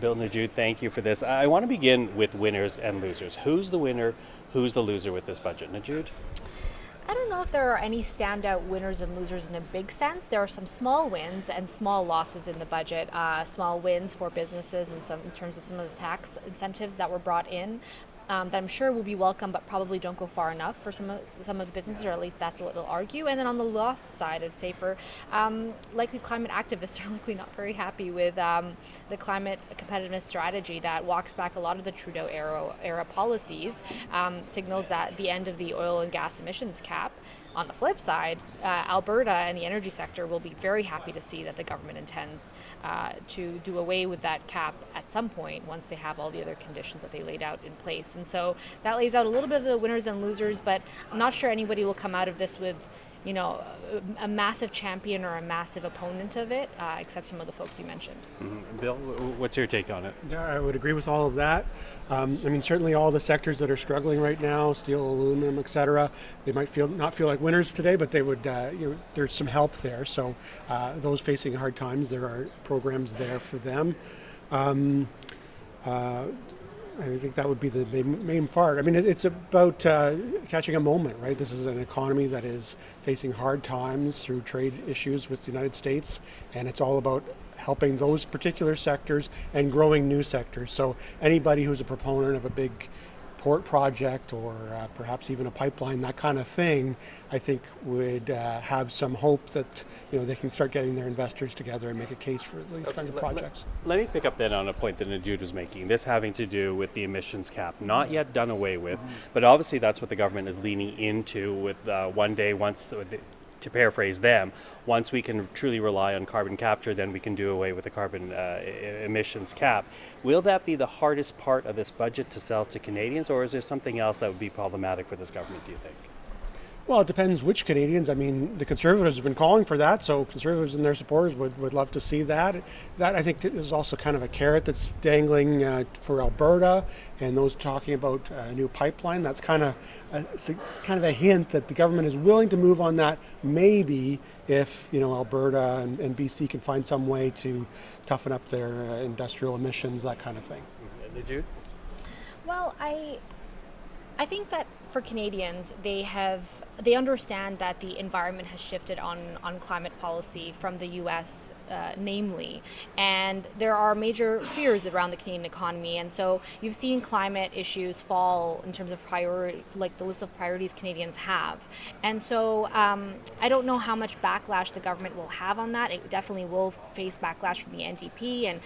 Bill, Nojoud, thank you for this. I want to begin with winners and losers. Who's the winner? Who's the loser with this budget? Nojoud? I don't know if there are any standout winners and losers in a big sense. There are some small wins and small losses in the budget. Small wins for businesses and some in terms of some of the tax incentives that were brought in. That I'm sure will be welcome, but probably don't go far enough for some of the businesses, or at least that's what they'll argue. And then on the loss side, I'd say for likely climate activists are likely not very happy with the climate competitiveness strategy that walks back a lot of the Trudeau era policies, signals that the end of the oil and gas emissions cap. On the flip side, Alberta and the energy sector will be very happy to see that the government intends to do away with that cap at some point once they have all the other conditions that they laid out in place. And so that lays out a little bit of the winners and losers, but I'm not sure anybody will come out of this with a massive champion or a massive opponent of it, except some of the folks you mentioned. Mm-hmm. Bill, what's your take on it? Yeah, I would agree with all of that. Certainly all the sectors that are struggling right now, steel, aluminum, et cetera, they might not feel like winners today, but they would, there's some help there. So those facing hard times, there are programs there for them. I think that would be the main part. I mean, it's about catching a moment, right? This is an economy that is facing hard times through trade issues with the United States, and it's all about helping those particular sectors and growing new sectors. So anybody who's a proponent of a big port project or perhaps even a pipeline, that kind of thing, I think would have some hope that they can start getting their investors together and make a case for these kinds of projects. Let me pick up then on a point that Nojoud was making, this having to do with the emissions cap, not yet done away with, but obviously that's what the government is leaning into with one day, once, to paraphrase them, once we can truly rely on carbon capture, then we can do away with the carbon emissions cap. Will that be the hardest part of this budget to sell to Canadians, or is there something else that would be problematic for this government, do you think? Well, it depends which Canadians. I mean, the Conservatives have been calling for that, so Conservatives and their supporters would love to see that. That, I think, is also kind of a carrot that's dangling for Alberta, and those talking about a new pipeline. That's kind of a hint that the government is willing to move on that, maybe if Alberta and BC can find some way to toughen up their industrial emissions, that kind of thing. Did you? Well, I think that for Canadians, they understand that the environment has shifted on climate policy from the U.S. Namely, and there are major fears around the Canadian economy, and so you've seen climate issues fall in terms of priority, like the list of priorities Canadians have, and so I don't know how much backlash the government will have on that. It definitely will face backlash from the NDP and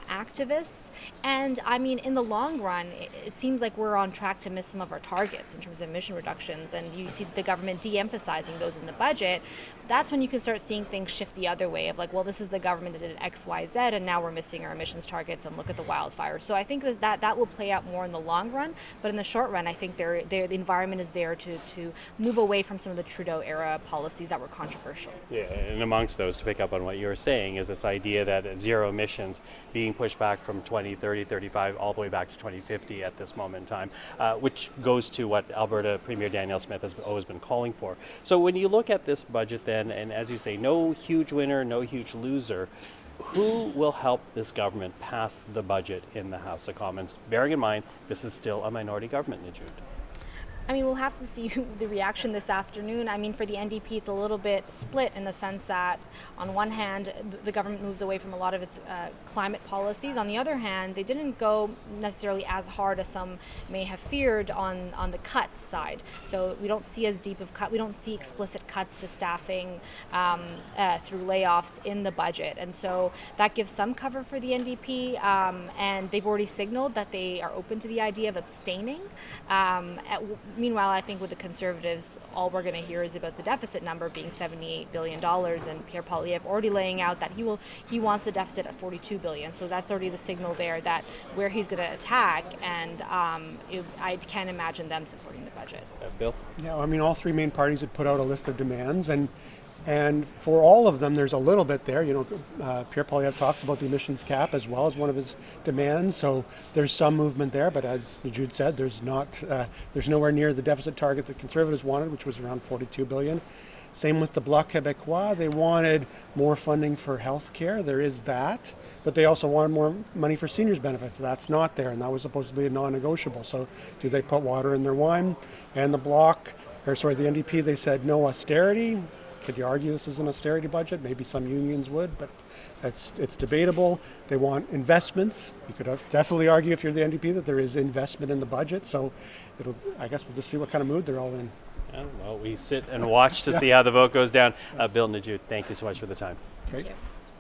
activists, and I mean, in the long run, it seems like we're on track to miss some of our targets in terms of emission reductions, and you see the government de-emphasizing those in the budget. That's when you can start seeing things shift the other way of like, well, this is the government that did X, Y, Z, and now we're missing our emissions targets, and look at the wildfires. So I think that will play out more in the long run, but in the short run, I think the environment is there to move away from some of the Trudeau era policies that were controversial. Yeah, and amongst those, to pick up on what you were saying, is this idea that zero emissions being pushed back from 2030, 35, all the way back to 2050 at this moment in time, which goes to what Alberta Premier Danielle Smith has always been calling for. So when you look at this budget then, and as you say, no huge winner, no huge loser, who will help this government pass the budget in the House of Commons, bearing in mind this is still a minority government, Nojoud? I mean, we'll have to see the reaction this afternoon. I mean, for the NDP, it's a little bit split in the sense that, on one hand, the government moves away from a lot of its climate policies. On the other hand, they didn't go necessarily as hard as some may have feared on the cuts side. So we don't see as deep of cut. We don't see explicit cuts to staffing through layoffs in the budget. And so that gives some cover for the NDP. And they've already signaled that they are open to the idea of abstaining. Meanwhile, I think with the Conservatives, all we're going to hear is about the deficit number being $78 billion, and Pierre Poilievre already laying out that he wants the deficit at $42 billion. So that's already the signal there that where he's going to attack, and I can't imagine them supporting the budget. Bill? Yeah, I mean, all three main parties had put out a list of demands, and for all of them, there's a little bit there. Pierre Poilievre talks about the emissions cap as well as one of his demands, so there's some movement there. But as Nojoud said, there's nowhere near the deficit target that Conservatives wanted, which was around $42 billion. Same with the Bloc Québécois. They wanted more funding for health care. There is that. But they also wanted more money for seniors benefits. That's not there, and that was supposedly a non-negotiable. So do they put water in their wine? And the the NDP, they said no austerity. Could you argue this is an austerity budget? Maybe some unions would, but it's debatable. They want investments. You could definitely argue if you're the NDP that there is investment in the budget. So I guess we'll just see what kind of mood they're all in. Yeah, well, we sit and watch to see how the vote goes down. Bill, Nojoud, thank you so much for the time. Great. Thank you.